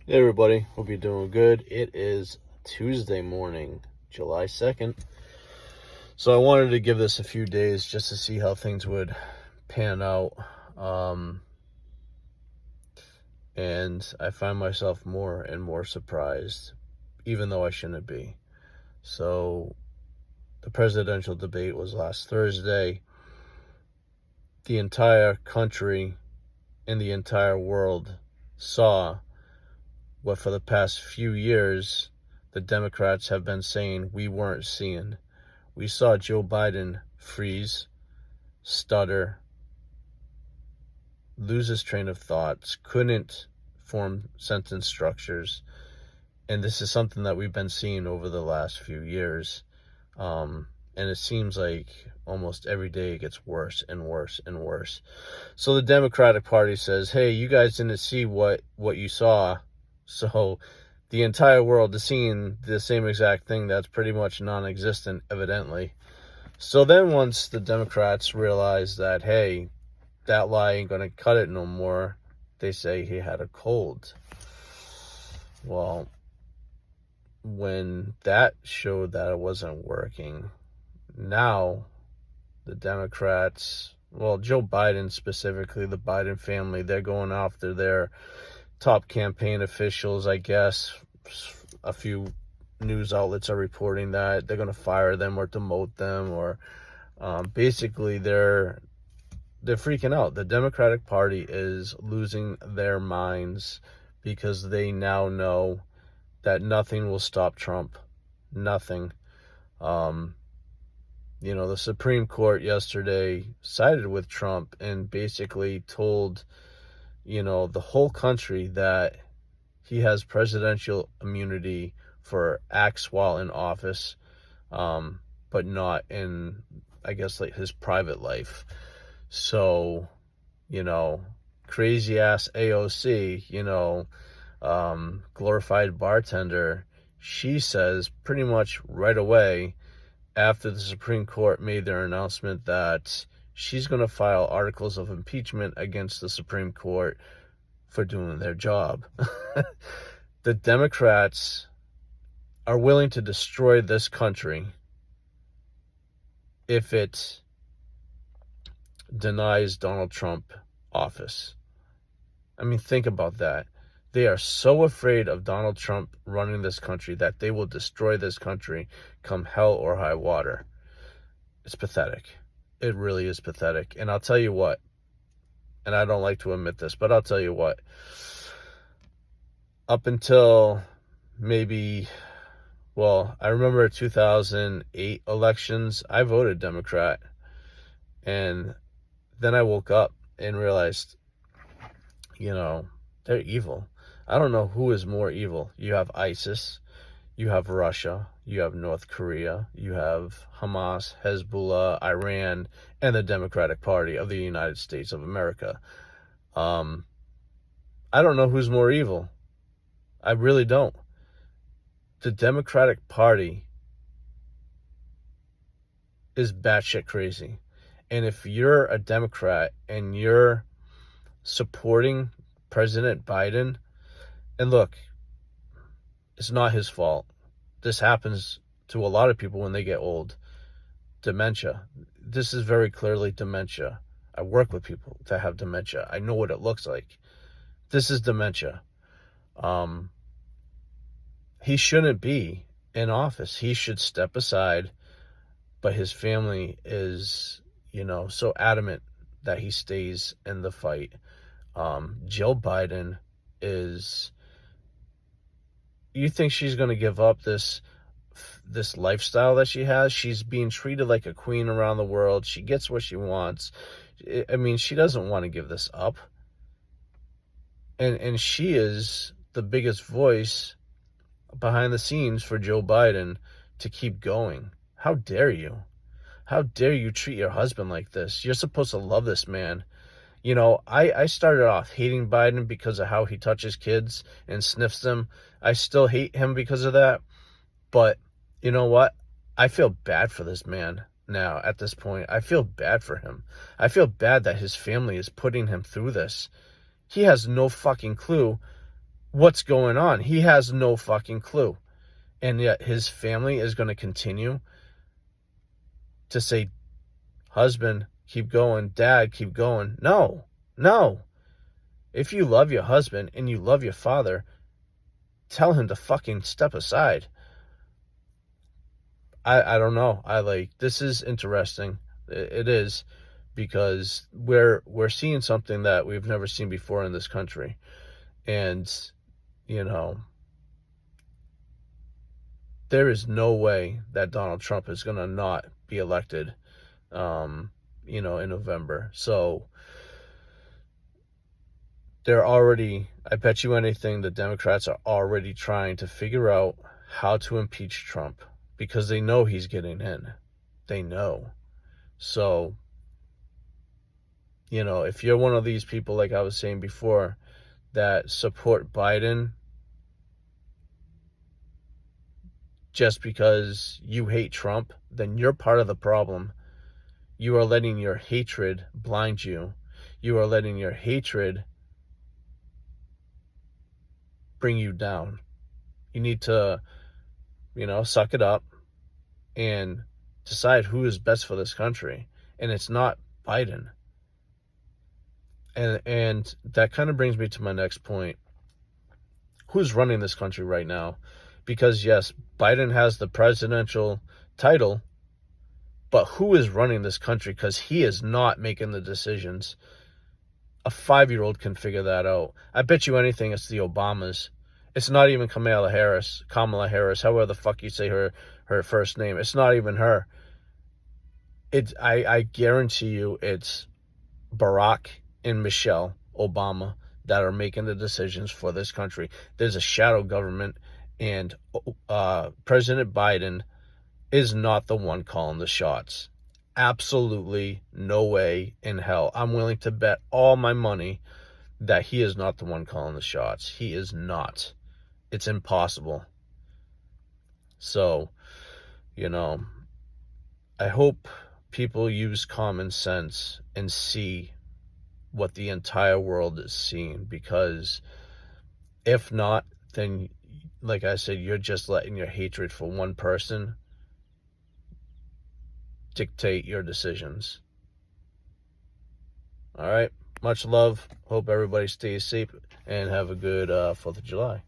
Hey everybody, hope you're doing good. It is Tuesday morning, July 2nd. So I wanted to give this a few days just to see how things would pan out. And I find myself more and more surprised, even though I shouldn't be. So the presidential debate was last Thursday. The entire country and the entire world saw what for the past few years the Democrats have been saying we weren't seeing. We saw Joe Biden freeze, stutter, lose his train of thoughts, couldn't form sentence structures. And this is something that we've been seeing over the last few years. And it seems like almost every day it gets worse and worse and worse. So the Democratic Party says, hey, you guys didn't see what you saw. So the entire world is seeing the same exact thing that's pretty much non-existent, evidently. So then once the Democrats realize that, hey, that lie ain't going to cut it no more, they say he had a cold. Well, when that showed that it wasn't working, now the Democrats, well, Joe Biden specifically, the Biden family, they're going after their top campaign officials, I guess. A few news outlets are reporting that they're going to fire them or demote them, or basically they're freaking out. The Democratic Party is losing their minds because they now know that nothing will stop Trump. Nothing. The Supreme Court yesterday sided with Trump and basically told, the whole country that he has presidential immunity for acts while in office, but not in, I guess, like his private life. So, crazy ass AOC, glorified bartender, she says pretty much right away after the Supreme Court made their announcement that she's going to file articles of impeachment against the Supreme Court for doing their job. The Democrats are willing to destroy this country if it denies Donald Trump office. I mean, think about that. They are so afraid of Donald Trump running this country that they will destroy this country come hell or high water. It's pathetic. It really is pathetic. And I'll tell you what, and I don't like to admit this, but I'll tell you what. Up until maybe, I remember 2008 elections, I voted Democrat. And then I woke up and realized, they're evil. I don't know who is more evil. You have ISIS, you have Russia, you have North Korea, you have Hamas, Hezbollah, Iran, and the Democratic Party of the United States of America. I don't know who's more evil. I really don't. The Democratic Party is batshit crazy. And if you're a Democrat and you're supporting President Biden, and look, it's not his fault. This happens to a lot of people when they get old. Dementia. This is very clearly dementia. I work with people that have dementia. I know what it looks like. This is dementia. He shouldn't be in office. He should step aside, but his family is, so adamant that he stays in the fight. Jill Biden is, you think she's going to give up this lifestyle that she has? She's being treated like a queen around the world. She gets what she wants. I mean, she doesn't want to give this up. And she is the biggest voice behind the scenes for Joe Biden to keep going. How dare you? How dare you treat your husband like this? You're supposed to love this man. I started off hating Biden because of how he touches kids and sniffs them. I still hate him because of that. But you know what? I feel bad for this man now at this point. I feel bad for him. I feel bad that his family is putting him through this. He has no fucking clue what's going on. He has no fucking clue. And yet his family is going to continue to say, husband, keep going. Dad, keep going. No, no. If you love your husband and you love your father, tell him to fucking step aside. I don't know. This is interesting. It is, because we're seeing something that we've never seen before in this country. And, you know, there is no way that Donald Trump is going to not be elected, in November. So they're already, I bet you anything, the Democrats are already trying to figure out how to impeach Trump, because they know he's getting in. They know. So, if you're one of these people, like I was saying before, that support Biden just because you hate Trump, then you're part of the problem. You are letting your hatred blind you. You are letting your hatred bring you down. You need to, suck it up and decide who is best for this country. And it's not Biden. And that kind of brings me to my next point. Who's running this country right now? Because yes, Biden has the presidential title, but who is running this country? Because he is not making the decisions. A 5-year-old can figure that out. I bet you anything it's the Obamas. It's not even Kamala Harris, however the fuck you say her first name. It's not even her. I guarantee you it's Barack and Michelle Obama that are making the decisions for this country. There's a shadow government, and President Biden is not the one calling the shots. Absolutely no way in hell. I'm willing to bet all my money that he is not the one calling the shots. He is not. It's impossible. So, I hope people use common sense and see what the entire world is seeing, because if not, then, like I said, you're just letting your hatred for one person dictate your decisions. All right. Much love. Hope everybody stays safe and have a good 4th of July.